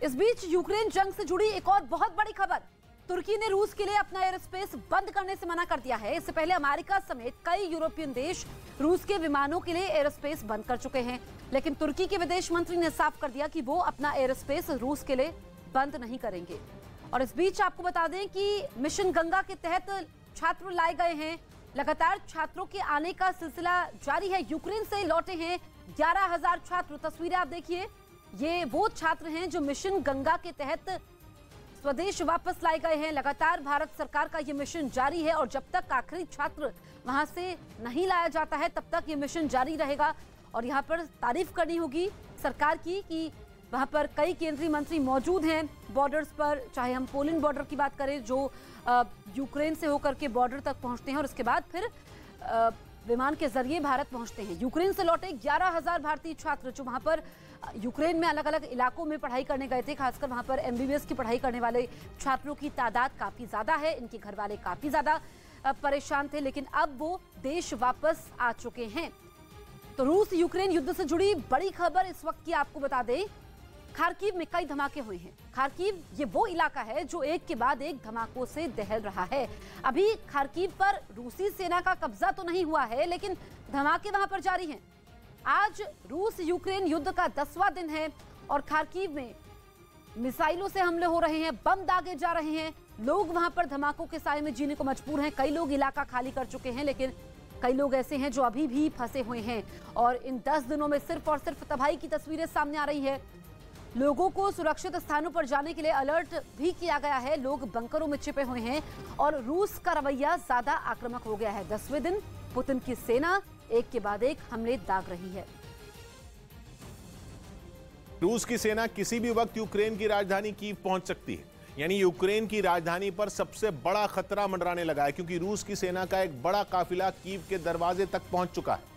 इस बीच यूक्रेन जंग से जुड़ी एक और बहुत बड़ी खबर। तुर्की ने रूस के लिए अपना एयर स्पेस बंद करने से मना कर दिया है। इससे पहले अमेरिका समेत कई यूरोपियन देश रूस के विमानों के लिए एयर स्पेस बंद कर चुके हैं, लेकिन तुर्की के विदेश मंत्री ने साफ कर दिया कि वो अपना एयर स्पेस रूस के लिए बंद नहीं करेंगे। और इस बीच आपको बता दें कि मिशन गंगा के तहत छात्र लाए गए हैं। लगातार छात्रों के आने का सिलसिला जारी है। यूक्रेन से लौटे हैं 11,000 छात्र। तस्वीरें आप देखिए, ये वो छात्र हैं जो मिशन गंगा के तहत स्वदेश वापस लाए गए हैं। लगातार भारत सरकार का ये मिशन जारी है और जब तक आखिरी छात्र वहां से नहीं लाया जाता है तब तक ये मिशन जारी रहेगा। और यहाँ पर तारीफ करनी होगी सरकार की कि वहां पर कई केंद्रीय मंत्री मौजूद हैं बॉर्डर्स पर, चाहे हम पोलैंड बॉर्डर की बात करें जो यूक्रेन से होकर के बॉर्डर तक पहुंचते हैं और उसके बाद फिर विमान के जरिए भारत पहुंचते हैं। यूक्रेन से लौटे 11,000 भारतीय छात्र जो वहां पर यूक्रेन में अलग अलग इलाकों में पढ़ाई करने गए थे। खासकर वहां पर MBBS की पढ़ाई करने वाले छात्रों की तादाद काफी ज्यादा है। इनके घर वाले काफी ज्यादा परेशान थे, लेकिन अब वो देश वापस आ चुके हैं। तो रूस यूक्रेन युद्ध से जुड़ी बड़ी खबर इस वक्त की आपको बता दें, खार्किव में कई धमाके हुए हैं। खार्किव ये वो इलाका है जो एक के बाद एक धमाकों से दहल रहा है। अभी खार्किव पर रूसी सेना का कब्जा तो नहीं हुआ है, लेकिन धमाके वहां पर जारी हैं। आज रूस यूक्रेन युद्ध का 10वां दिन है और खार्किव में मिसाइलों से हमले हो रहे हैं, बम दागे जा रहे हैं। लोग वहां पर धमाकों के साए में जीने को मजबूर हैं। कई लोग इलाका खाली कर चुके हैं, लेकिन कई लोग ऐसे हैं जो अभी भी फंसे हुए हैं। और इन 10 दिनों में सिर्फ और सिर्फ तबाही की तस्वीरें सामने आ रही है। लोगों को सुरक्षित स्थानों पर जाने के लिए अलर्ट भी किया गया है। लोग बंकरों में छिपे हुए हैं और रूस का रवैया ज्यादा आक्रामक हो गया है। 10वें दिन पुतिन की सेना एक के बाद एक हमले दाग रही है। रूस की सेना किसी भी वक्त यूक्रेन की राजधानी कीव पहुंच सकती है, यानी यूक्रेन की राजधानी पर सबसे बड़ा खतरा मंडराने लगा है, क्योंकि रूस की सेना का एक बड़ा काफिला कीव के दरवाजे तक पहुंच चुका है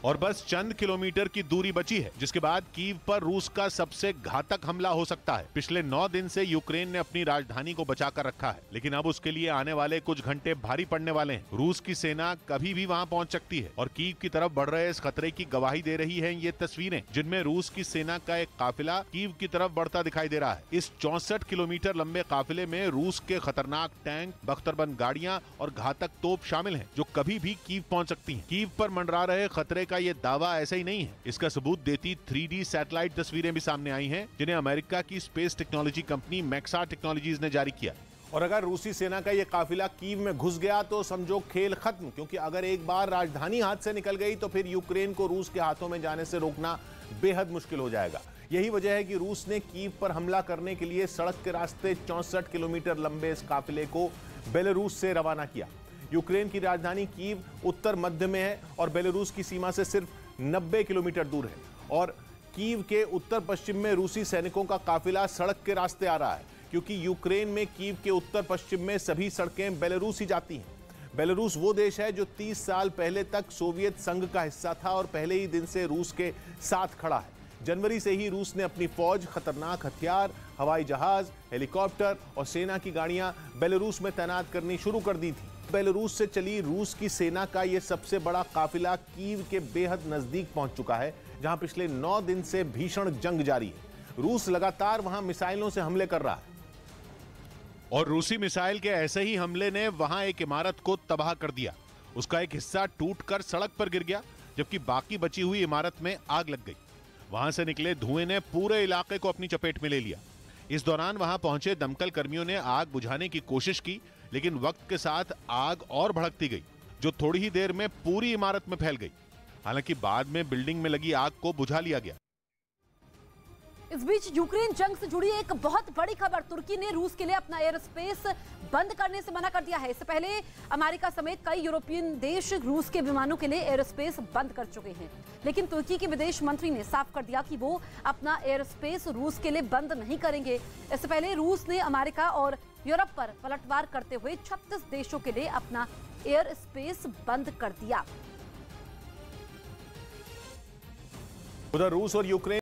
और बस चंद किलोमीटर की दूरी बची है, जिसके बाद कीव पर रूस का सबसे घातक हमला हो सकता है। पिछले 9 दिन से यूक्रेन ने अपनी राजधानी को बचाकर रखा है, लेकिन अब उसके लिए आने वाले कुछ घंटे भारी पड़ने वाले हैं। रूस की सेना कभी भी वहां पहुंच सकती है और कीव की तरफ बढ़ रहे इस खतरे की गवाही दे रही है ये तस्वीरें, जिनमें रूस की सेना का एक काफिला कीव की तरफ बढ़ता दिखाई दे रहा है। इस 64 किलोमीटर लंबे काफिले में रूस के खतरनाक टैंक, बख्तरबंद गाड़ियां और घातक तोप शामिल हैं, जो कभी भी कीव पहुंच सकती हैं। कीव पर मंडरा रहे खतरे का ये दावा ऐसा ही नहीं है। इसका सबूत देती 3D सैटेलाइट तस्वीरें भी सामने आई हैं, जिन्हें अमेरिका की स्पेस टेक्नोलॉजी कंपनी मैक्सा टेक्नोलॉजीज ने जारी किया। और अगर रूसी सेना का ये काफिला कीव में घुस गया तो समझो खेल खत्म, क्योंकि अगर एक बार राजधानी हाथ से निकल गई तो फिर यूक्रेन को रूस के हाथों में जाने से रोकना बेहद मुश्किल हो जाएगा। यही वजह है कि रूस ने कीव पर हमला करने के लिए सड़क के रास्ते 64 किलोमीटर लंबे इस काफिले को बेलारूस से रवाना किया। यूक्रेन की राजधानी कीव उत्तर मध्य में है और बेलारूस की सीमा से सिर्फ 90 किलोमीटर दूर है। और कीव के उत्तर पश्चिम में रूसी सैनिकों का काफिला सड़क के रास्ते आ रहा है, क्योंकि यूक्रेन में कीव के उत्तर पश्चिम में सभी सड़कें बेलारूस ही जाती हैं। बेलारूस वो देश है जो 30 साल पहले तक सोवियत संघ का हिस्सा था और पहले ही दिन से रूस के साथ खड़ा है। जनवरी से ही रूस ने अपनी फौज, खतरनाक हथियार, हवाई जहाज, हेलीकॉप्टर और सेना की गाड़ियां बेलारूस में तैनात करनी शुरू कर दी थी। बेलारूस से चली रूस की सेना का यह सबसे बड़ा काफिला कीव के बेहद नजदीक पहुंच चुका है, जहां पिछले 9 दिन से भीषण जंग जारी है। रूस लगातार वहां मिसाइलों से हमले कर रहा है और रूसी मिसाइल के ऐसे ही हमले ने वहां एक इमारत को तबाह कर दिया। उसका एक हिस्सा टूटकर सड़क पर गिर गया, जबकि बाकी बची हुई इमारत में आग लग गई। वहां से निकले धुएं ने पूरे इलाके को अपनी चपेट में ले लिया। इस दौरान वहां पहुंचे दमकल कर्मियों ने आग बुझाने की कोशिश की, लेकिन वक्त के साथ आग और भड़कती गई, जो थोड़ी ही देर में पूरी इमारत में फैल गई। हालांकि बाद में बिल्डिंग में लगी आग को बुझा लिया गया। इस बीच यूक्रेन जंग से जुड़ी एक बहुत बड़ी खबर। तुर्की ने रूस के लिए अपना एयर स्पेस बंद करने से मना कर दिया है। इससे पहले अमेरिका समेत कई यूरोपियन देश रूस के विमानों के लिए एयर स्पेस बंद कर चुके हैं, लेकिन तुर्की के विदेश मंत्री ने साफ कर दिया कि वो अपना एयर स्पेस रूस के लिए बंद नहीं करेंगे। इससे पहले रूस ने अमेरिका और यूरोप पर पलटवार करते हुए 36 देशों के लिए अपना एयर स्पेस बंद कर दिया। उधर रूस और यूक्रेन